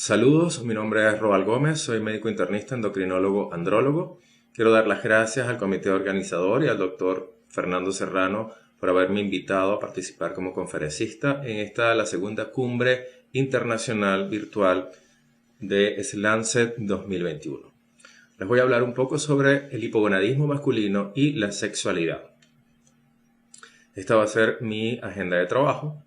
Saludos, mi nombre es Robal Gómez, soy médico internista, endocrinólogo, andrólogo. Quiero dar las gracias al comité organizador y al doctor Fernando Serrano por haberme invitado a participar como conferencista en la segunda cumbre internacional virtual de SLANCET 2021. Les voy a hablar un poco sobre el hipogonadismo masculino y la sexualidad. Esta va a ser mi agenda de trabajo.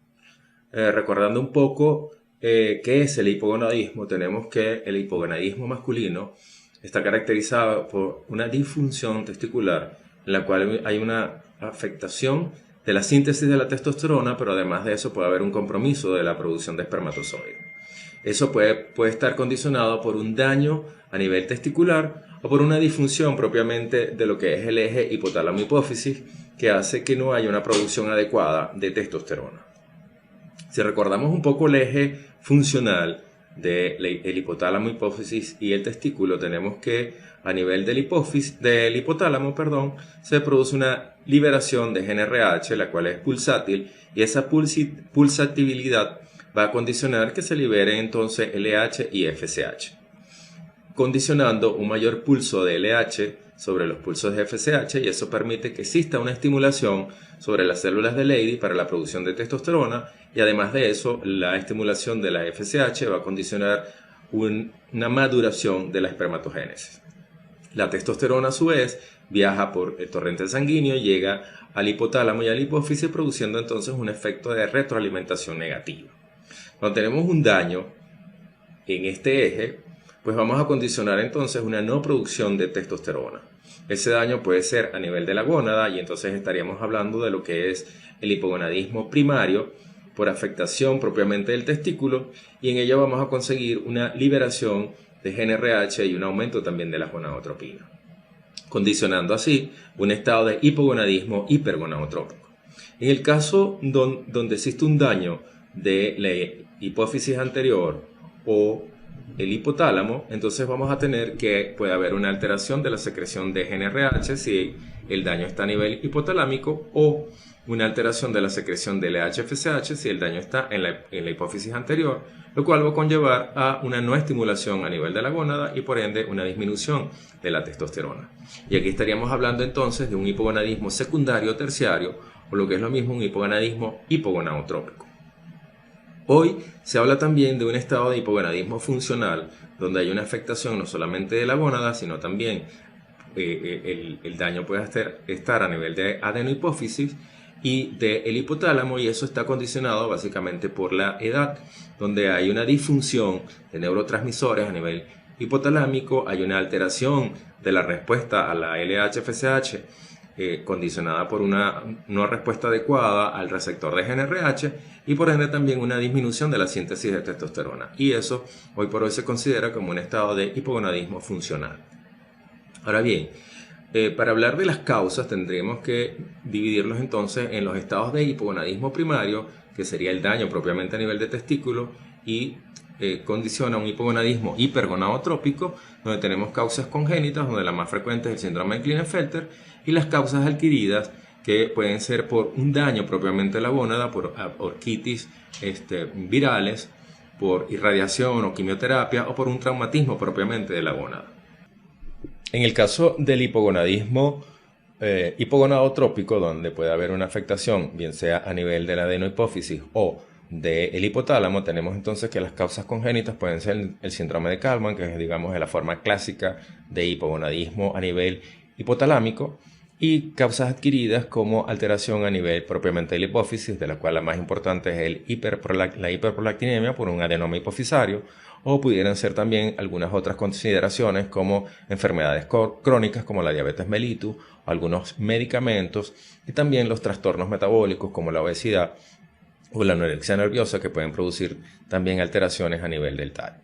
Recordando un poco qué es el hipogonadismo, tenemos que el hipogonadismo masculino está caracterizado por una disfunción testicular en la cual hay una afectación de la síntesis de la testosterona, pero además de eso puede haber un compromiso de la producción de espermatozoides. Eso puede estar condicionado por un daño a nivel testicular o por una disfunción propiamente de lo que es el eje hipotálamo-hipófisis, que hace que no haya una producción adecuada de testosterona. Si recordamos un poco el eje funcional del hipotálamo, hipófisis y el testículo, tenemos que a nivel del hipotálamo, se produce una liberación de GnRH, la cual es pulsátil, y esa pulsatibilidad va a condicionar que se libere entonces LH y FSH, condicionando un mayor pulso de LH sobre los pulsos de FSH, y eso permite que exista una estimulación sobre las células de Leydig para la producción de testosterona, y además de eso la estimulación de la FSH va a condicionar una maduración de la espermatogénesis. La testosterona a su vez viaja por el torrente sanguíneo, llega al hipotálamo y al hipófisis, produciendo entonces un efecto de retroalimentación negativa. Cuando tenemos un daño en este eje, pues vamos a condicionar entonces una no producción de testosterona. Ese daño puede ser a nivel de la gónada, y entonces estaríamos hablando de lo que es el hipogonadismo primario por afectación propiamente del testículo, y en ello vamos a conseguir una liberación de GnRH y un aumento también de la gonadotropina, condicionando así un estado de hipogonadismo hipergonadotrópico. En el caso donde existe un daño de la hipófisis anterior o el hipotálamo, entonces vamos a tener que puede haber una alteración de la secreción de GnRH si el daño está a nivel hipotalámico, o una alteración de la secreción de LH-FSH si el daño está en la hipófisis anterior, lo cual va a conllevar a una no estimulación a nivel de la gónada y por ende una disminución de la testosterona. Y aquí estaríamos hablando entonces de un hipogonadismo secundario o terciario, o lo que es lo mismo un hipogonadismo hipogonadotrópico. Hoy se habla también de un estado de hipogonadismo funcional, donde hay una afectación no solamente de la gónada, sino también el daño puede estar a nivel de adenohipófisis y del hipotálamo, y eso está condicionado básicamente por la edad, donde hay una disfunción de neurotransmisores a nivel hipotalámico, hay una alteración de la respuesta a la LH-FSH, condicionada por una no respuesta adecuada al receptor de GnRH, y por ende también una disminución de la síntesis de testosterona, y eso hoy por hoy se considera como un estado de hipogonadismo funcional. Ahora bien, para hablar de las causas tendríamos que dividirlos entonces en los estados de hipogonadismo primario, que sería el daño propiamente a nivel de testículo, y condiciona un hipogonadismo hipergonadotrópico, donde tenemos causas congénitas, donde la más frecuente es el síndrome de Klinefelter, y las causas adquiridas, que pueden ser por un daño propiamente a la gónada, por orquitis virales, por irradiación o quimioterapia, o por un traumatismo propiamente de la gónada. En el caso del hipogonadismo hipogonadotrópico, donde puede haber una afectación, bien sea a nivel de la adenohipófisis o del hipotálamo, tenemos entonces que las causas congénitas pueden ser el síndrome de Kallmann, que es, digamos, la forma clásica de hipogonadismo a nivel hipotalámico, y causas adquiridas como alteración a nivel propiamente de la hipófisis, de la cual la más importante es la hiperprolactinemia por un adenoma hipofisario, o pudieran ser también algunas otras consideraciones como enfermedades crónicas como la diabetes mellitus, algunos medicamentos, y también los trastornos metabólicos como la obesidad o la anorexia nerviosa, que pueden producir también alteraciones a nivel del tallo.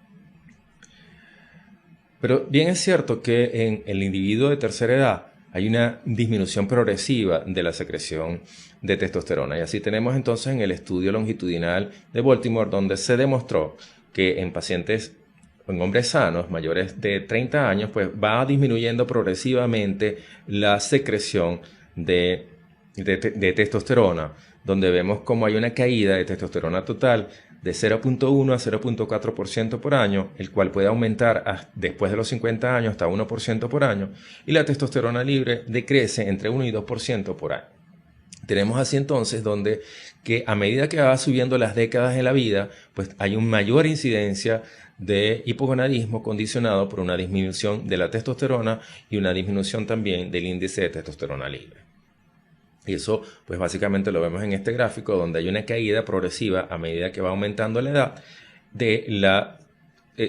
Pero bien es cierto que en el individuo de tercera edad hay una disminución progresiva de la secreción de testosterona, y así tenemos entonces en el estudio longitudinal de Baltimore, donde se demostró que en hombres sanos mayores de 30 años, pues va disminuyendo progresivamente la secreción de testosterona, donde vemos como hay una caída de testosterona total de 0.1 a 0.4% por año, el cual puede aumentar después de los 50 años hasta 1% por año, y la testosterona libre decrece entre 1 y 2% por año. Tenemos así entonces donde que a medida que va subiendo las décadas de la vida, pues hay una mayor incidencia de hipogonadismo condicionado por una disminución de la testosterona y una disminución también del índice de testosterona libre. Y eso pues básicamente lo vemos en este gráfico, donde hay una caída progresiva a medida que va aumentando la edad de la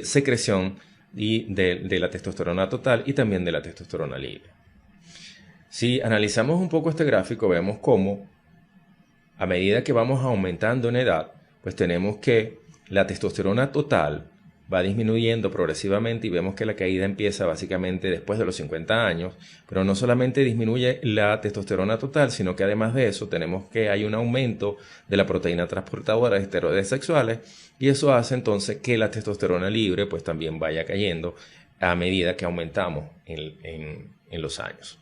secreción y de la testosterona total y también de la testosterona libre. Si analizamos un poco este gráfico, vemos cómo a medida que vamos aumentando en edad, pues tenemos que la testosterona total va disminuyendo progresivamente y vemos que la caída empieza básicamente después de los 50 años, pero no solamente disminuye la testosterona total, sino que además de eso tenemos que hay un aumento de la proteína transportadora de esteroides sexuales y eso hace entonces que la testosterona libre pues también vaya cayendo a medida que aumentamos en los años.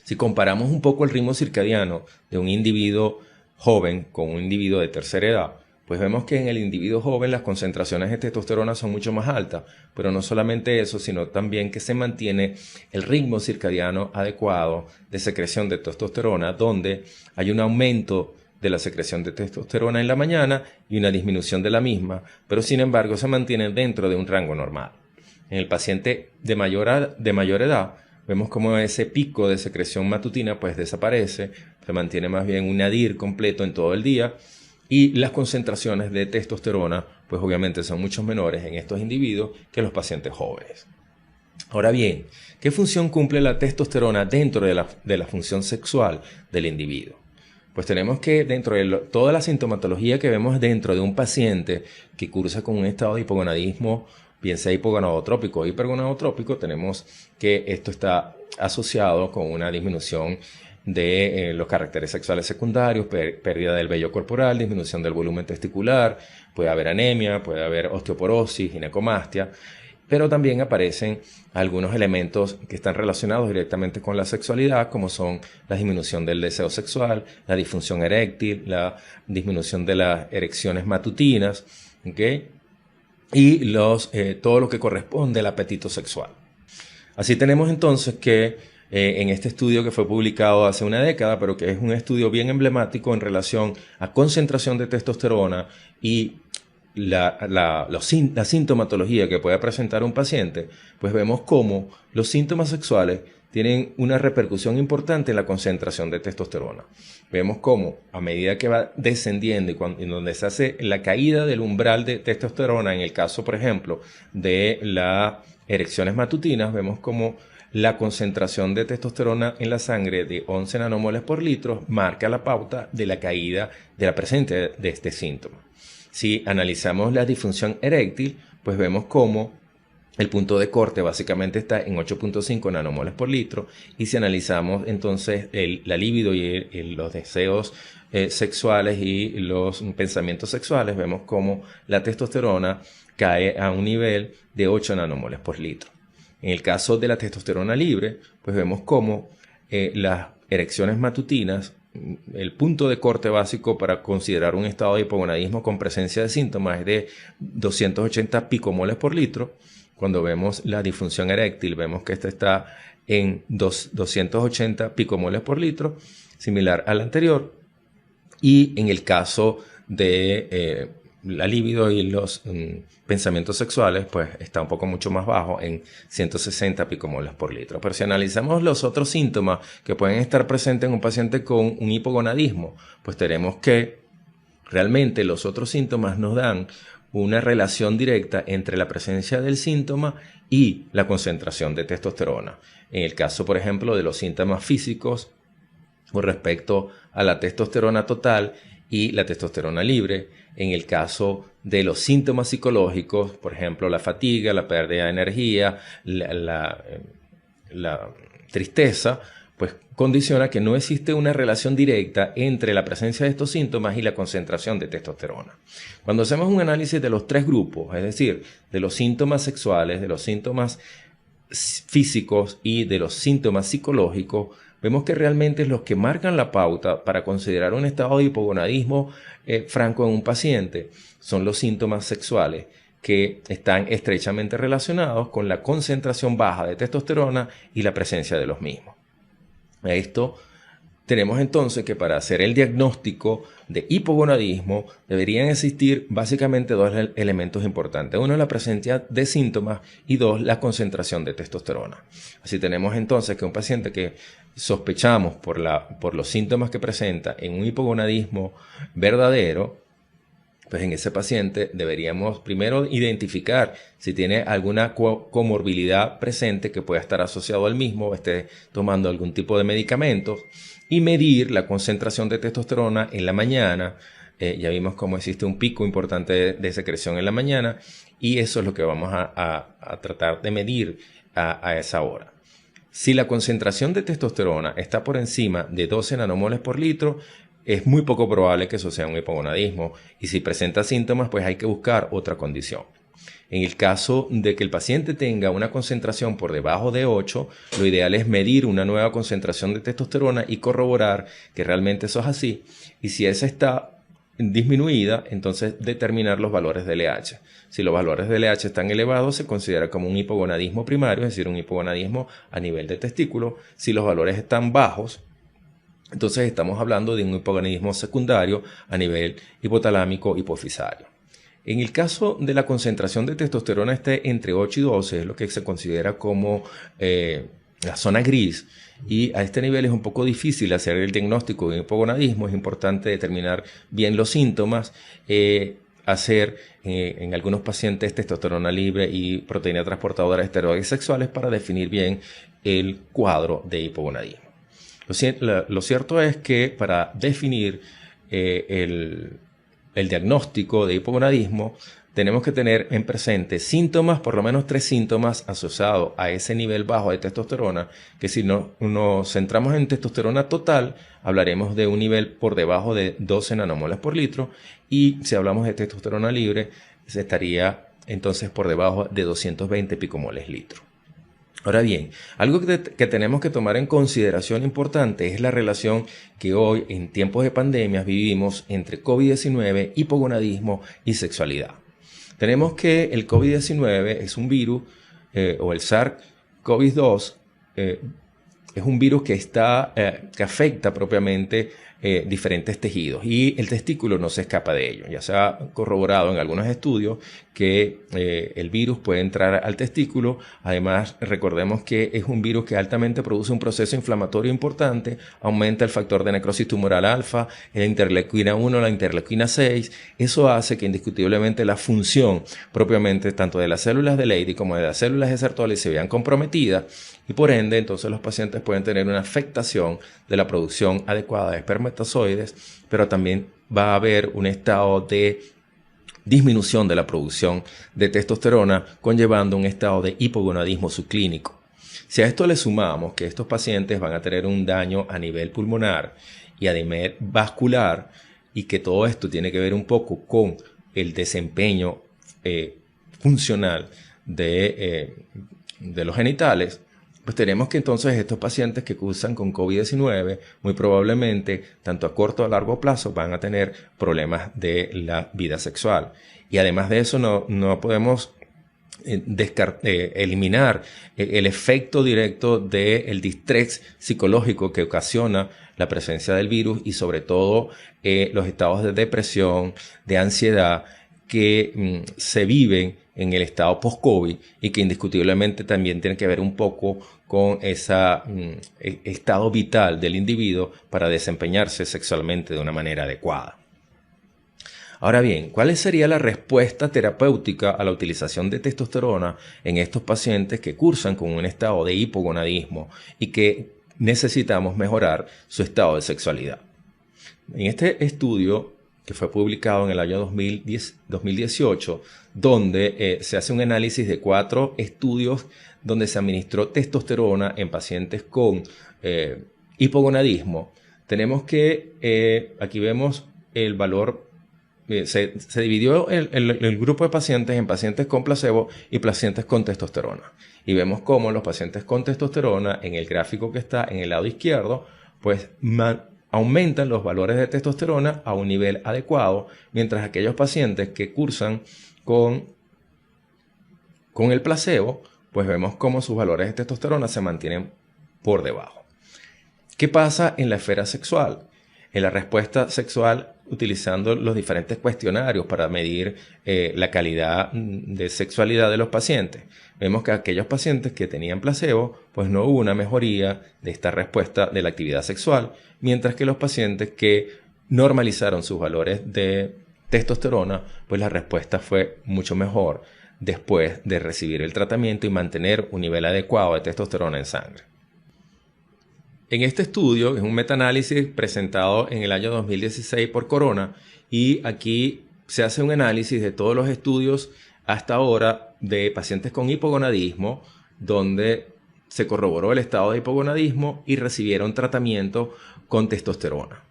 Si comparamos un poco el ritmo circadiano de un individuo joven con un individuo de tercera edad, pues vemos que en el individuo joven las concentraciones de testosterona son mucho más altas, pero no solamente eso, sino también que se mantiene el ritmo circadiano adecuado de secreción de testosterona, donde hay un aumento de la secreción de testosterona en la mañana y una disminución de la misma, pero sin embargo se mantiene dentro de un rango normal. En el paciente de mayor edad, vemos como ese pico de secreción matutina pues desaparece, se mantiene más bien un nadir completo en todo el día y las concentraciones de testosterona pues obviamente son mucho menores en estos individuos que en los pacientes jóvenes. Ahora bien, ¿qué función cumple la testosterona dentro de la función sexual del individuo? Pues tenemos que dentro de toda la sintomatología que vemos dentro de un paciente que cursa con un estado de hipogonadismo, bien sea hipogonadotrópico o hipergonadotrópico, tenemos que esto está asociado con una disminución de los caracteres sexuales secundarios, pérdida del vello corporal, disminución del volumen testicular, puede haber anemia, puede haber osteoporosis, ginecomastia, pero también aparecen algunos elementos que están relacionados directamente con la sexualidad, como son la disminución del deseo sexual, la disfunción eréctil, la disminución de las erecciones matutinas, ¿okay? Y todo lo que corresponde al apetito sexual. Así tenemos entonces que en este estudio que fue publicado hace una década, pero que es un estudio bien emblemático en relación a concentración de testosterona y la sintomatología que puede presentar un paciente, pues vemos cómo los síntomas sexuales tienen una repercusión importante en la concentración de testosterona. Vemos cómo a medida que va descendiendo y en donde se hace la caída del umbral de testosterona, en el caso, por ejemplo, de las erecciones matutinas, vemos cómo la concentración de testosterona en la sangre de 11 nanomoles por litro marca la pauta de la caída de la presencia de este síntoma. Si analizamos la disfunción eréctil, pues vemos cómo el punto de corte básicamente está en 8.5 nanomoles por litro y si analizamos entonces la libido y los deseos sexuales y los pensamientos sexuales, vemos cómo la testosterona cae a un nivel de 8 nanomoles por litro. En el caso de la testosterona libre, pues vemos cómo las erecciones matutinas, el punto de corte básico para considerar un estado de hipogonadismo con presencia de síntomas es de 280 picomoles por litro. Cuando vemos la disfunción eréctil, vemos que esta está en 280 picomoles por litro, similar al anterior. Y en el caso de la libido y los pensamientos sexuales, pues está un poco mucho más bajo en 160 picomoles por litro. Pero si analizamos los otros síntomas que pueden estar presentes en un paciente con un hipogonadismo, pues tenemos que realmente los otros síntomas nos dan una relación directa entre la presencia del síntoma y la concentración de testosterona. En el caso, por ejemplo, de los síntomas físicos con respecto a la testosterona total y la testosterona libre. En el caso de los síntomas psicológicos, por ejemplo, la fatiga, la pérdida de energía, la tristeza, pues condiciona que no existe una relación directa entre la presencia de estos síntomas y la concentración de testosterona. Cuando hacemos un análisis de los tres grupos, es decir, de los síntomas sexuales, de los síntomas físicos y de los síntomas psicológicos, vemos que realmente los que marcan la pauta para considerar un estado de hipogonadismo franco en un paciente son los síntomas sexuales, que están estrechamente relacionados con la concentración baja de testosterona y la presencia de los mismos. A esto tenemos entonces que para hacer el diagnóstico de hipogonadismo deberían existir básicamente dos elementos importantes. Uno, la presencia de síntomas, y dos, la concentración de testosterona. Así tenemos entonces que un paciente que sospechamos por los síntomas que presenta en un hipogonadismo verdadero, pues en ese paciente deberíamos primero identificar si tiene alguna comorbilidad presente que pueda estar asociado al mismo, o esté tomando algún tipo de medicamentos, y medir la concentración de testosterona en la mañana. Ya vimos cómo existe un pico importante de secreción en la mañana, y eso es lo que vamos a tratar de medir a esa hora. Si la concentración de testosterona está por encima de 12 nanomoles por litro, es muy poco probable que eso sea un hipogonadismo, y si presenta síntomas, pues hay que buscar otra condición. En el caso de que el paciente tenga una concentración por debajo de 8, lo ideal es medir una nueva concentración de testosterona y corroborar que realmente eso es así. Y si esa está disminuida, entonces determinar los valores de LH. Si los valores de LH están elevados, se considera como un hipogonadismo primario, es decir, un hipogonadismo a nivel de testículo. Si los valores están bajos, entonces estamos hablando de un hipogonadismo secundario a nivel hipotalámico hipofisario. En el caso de la concentración de testosterona esté entre 8 y 12, es lo que se considera como la zona gris, y a este nivel es un poco difícil hacer el diagnóstico de un hipogonadismo. Es importante determinar bien los síntomas, hacer en algunos pacientes testosterona libre y proteína transportadora de esteroides sexuales para definir bien el cuadro de hipogonadismo. Lo cierto es que para definir el diagnóstico de hipogonadismo tenemos que tener en presente síntomas, por lo menos 3 síntomas asociados a ese nivel bajo de testosterona, que si nos centramos en testosterona total, hablaremos de un nivel por debajo de 12 nanomoles por litro, y si hablamos de testosterona libre, se estaría entonces por debajo de 220 picomoles litro. Ahora bien, algo que tenemos que tomar en consideración importante es la relación que hoy en tiempos de pandemias vivimos entre COVID-19, hipogonadismo y sexualidad. Tenemos que el COVID-19 es un virus, o el SARS-CoV-2, es un virus que afecta propiamente diferentes tejidos, y el testículo no se escapa de ello. Ya se ha corroborado en algunos estudios que el virus puede entrar al testículo. Además, recordemos que es un virus que altamente produce un proceso inflamatorio importante, aumenta el factor de necrosis tumoral alfa, la interleuquina 1, la interleuquina 6. Eso hace que indiscutiblemente la función propiamente tanto de las células de Leydig como de las células de Sertoli se vean comprometidas, y por ende entonces los pacientes pueden tener una afectación de la producción adecuada de espermatozoides, pero también va a haber un estado de disminución de la producción de testosterona, conllevando un estado de hipogonadismo subclínico. Si a esto le sumamos que estos pacientes van a tener un daño a nivel pulmonar y a nivel vascular, y que todo esto tiene que ver un poco con el desempeño funcional de los genitales, pues tenemos que entonces estos pacientes que cursan con COVID-19 muy probablemente, tanto a corto o a largo plazo, van a tener problemas de la vida sexual. Y además de eso no podemos eliminar el efecto directo del distrés psicológico que ocasiona la presencia del virus, y sobre todo los estados de depresión, de ansiedad que se viven en el estado post-COVID, y que indiscutiblemente también tiene que ver un poco con ese estado vital del individuo para desempeñarse sexualmente de una manera adecuada. Ahora bien, ¿cuál sería la respuesta terapéutica a la utilización de testosterona en estos pacientes que cursan con un estado de hipogonadismo y que necesitamos mejorar su estado de sexualidad? En este estudio, que fue publicado en el año 2018, donde se hace un análisis de 4 estudios donde se administró testosterona en pacientes con hipogonadismo, tenemos que aquí vemos el valor se dividió el grupo de pacientes en pacientes con placebo y pacientes con testosterona. Y vemos cómo los pacientes con testosterona, en el gráfico que está en el lado izquierdo, pues aumentan los valores de testosterona a un nivel adecuado, mientras aquellos pacientes que cursan con el placebo, pues vemos cómo sus valores de testosterona se mantienen por debajo. ¿Qué pasa en la esfera sexual? En la respuesta sexual, utilizando los diferentes cuestionarios para medir la calidad de sexualidad de los pacientes, vemos que aquellos pacientes que tenían placebo, pues no hubo una mejoría de esta respuesta de la actividad sexual, mientras que los pacientes que normalizaron sus valores de testosterona, pues la respuesta fue mucho mejor después de recibir el tratamiento y mantener un nivel adecuado de testosterona en sangre. En este estudio, es un metaanálisis presentado en el año 2016 por Corona, y aquí se hace un análisis de todos los estudios hasta ahora de pacientes con hipogonadismo, donde se corroboró el estado de hipogonadismo y recibieron tratamiento con testosterona.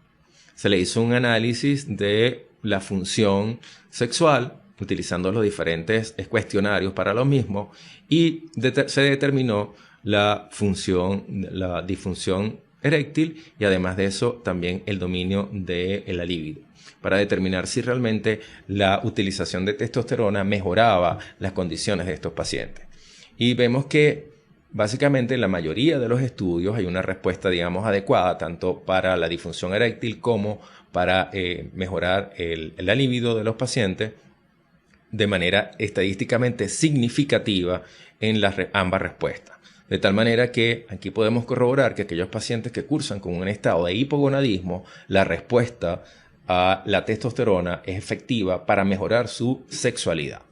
Se le hizo un análisis de la función sexual, utilizando los diferentes cuestionarios para lo mismo, y se determinó la disfunción eréctil y además de eso también el dominio de la libido, para determinar si realmente la utilización de testosterona mejoraba las condiciones de estos pacientes. Y vemos que básicamente en la mayoría de los estudios hay una respuesta, digamos, adecuada tanto para la disfunción eréctil como para mejorar la libido de los pacientes de manera estadísticamente significativa en ambas respuestas. De tal manera que aquí podemos corroborar que aquellos pacientes que cursan con un estado de hipogonadismo, la respuesta a la testosterona es efectiva para mejorar su sexualidad.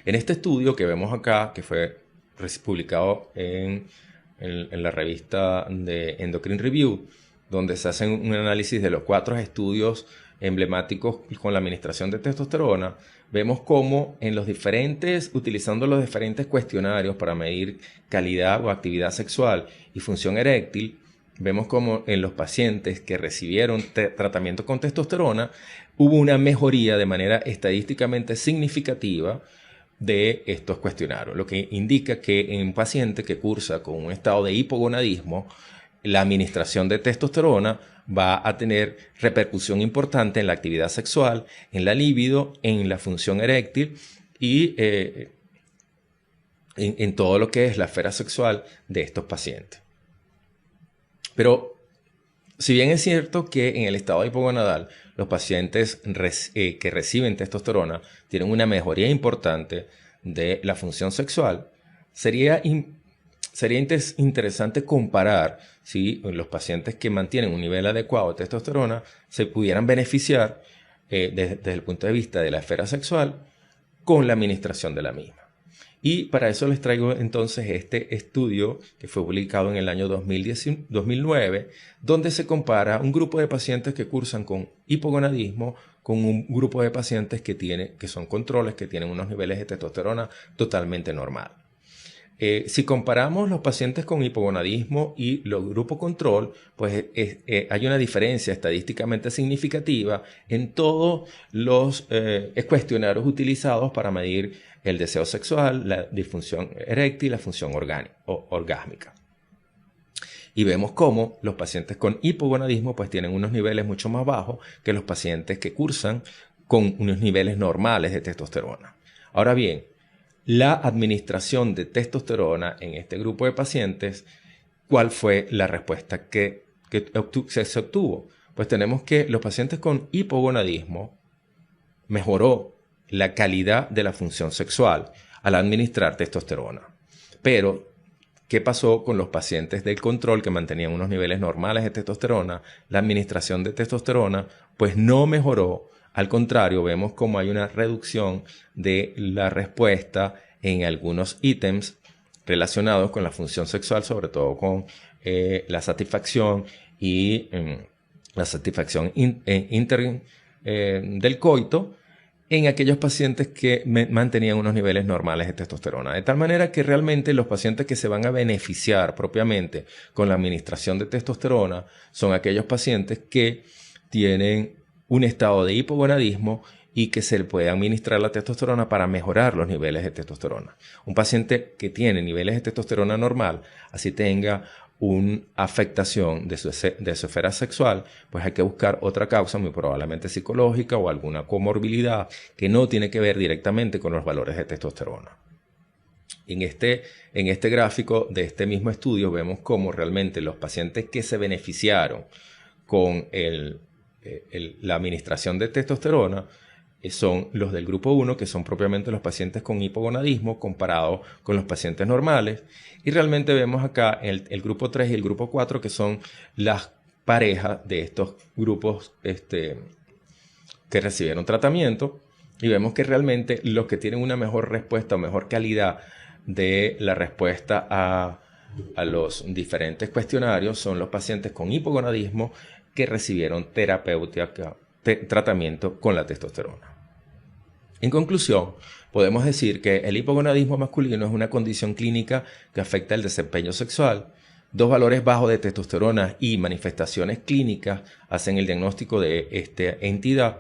En este estudio que vemos acá, que fue publicado en la revista de Endocrine Review, donde se hace un análisis de los 4 estudios emblemáticos con la administración de testosterona, vemos cómo utilizando los diferentes cuestionarios para medir calidad o actividad sexual y función eréctil, vemos cómo en los pacientes que recibieron tratamiento con testosterona hubo una mejoría de manera estadísticamente significativa de estos cuestionarios, lo que indica que en un paciente que cursa con un estado de hipogonadismo, la administración de testosterona va a tener repercusión importante en la actividad sexual, en la libido, en la función eréctil y en todo lo que es la esfera sexual de estos pacientes. Pero si bien es cierto que en el estado hipogonadal los pacientes que reciben testosterona tienen una mejoría importante de la función sexual, sería interesante comparar si los pacientes que mantienen un nivel adecuado de testosterona se pudieran beneficiar desde el punto de vista de la esfera sexual con la administración de la misma. Y para eso les traigo entonces este estudio que fue publicado en el año 2009, donde se compara un grupo de pacientes que cursan con hipogonadismo con un grupo de pacientes que son controles, que tienen unos niveles de testosterona totalmente normal. Si comparamos los pacientes con hipogonadismo y los grupos control, pues hay una diferencia estadísticamente significativa en todos los cuestionarios utilizados para medir el deseo sexual, la disfunción eréctil y la función orgásmica. Y vemos cómo los pacientes con hipogonadismo pues tienen unos niveles mucho más bajos que los pacientes que cursan con unos niveles normales de testosterona. Ahora bien, la administración de testosterona en este grupo de pacientes, ¿cuál fue la respuesta que se obtuvo? Pues tenemos que los pacientes con hipogonadismo mejoró la calidad de la función sexual al administrar testosterona. Pero, ¿qué pasó con los pacientes del control que mantenían unos niveles normales de testosterona? La administración de testosterona pues no mejoró. Al contrario, vemos cómo hay una reducción de la respuesta en algunos ítems relacionados con la función sexual, sobre todo con la satisfacción y la satisfacción del coito en aquellos pacientes que mantenían unos niveles normales de testosterona. De tal manera que realmente los pacientes que se van a beneficiar propiamente con la administración de testosterona son aquellos pacientes que tienen un estado de hipogonadismo y que se le puede administrar la testosterona para mejorar los niveles de testosterona. Un paciente que tiene niveles de testosterona normal, así tenga una afectación de su esfera sexual, pues hay que buscar otra causa, muy probablemente psicológica o alguna comorbilidad que no tiene que ver directamente con los valores de testosterona. En este gráfico de este mismo estudio vemos cómo realmente los pacientes que se beneficiaron con la administración de testosterona son los del grupo 1, que son propiamente los pacientes con hipogonadismo comparados con los pacientes normales. Y realmente vemos acá el grupo 3 y el grupo 4, que son las parejas de estos grupos que recibieron tratamiento. Y vemos que realmente los que tienen una mejor respuesta o mejor calidad de la respuesta a los diferentes cuestionarios son los pacientes con hipogonadismo que recibieron tratamiento con la testosterona. En conclusión, podemos decir que el hipogonadismo masculino es una condición clínica que afecta el desempeño sexual. Dos valores bajos de testosterona y manifestaciones clínicas hacen el diagnóstico de esta entidad.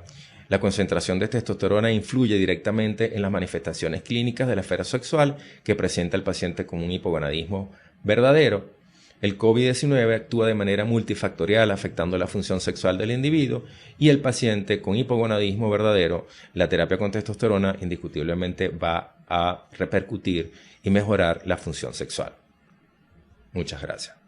La concentración de testosterona influye directamente en las manifestaciones clínicas de la esfera sexual que presenta el paciente con un hipogonadismo verdadero. El COVID-19 actúa de manera multifactorial afectando la función sexual del individuo y el paciente con hipogonadismo verdadero, la terapia con testosterona indiscutiblemente va a repercutir y mejorar la función sexual. Muchas gracias.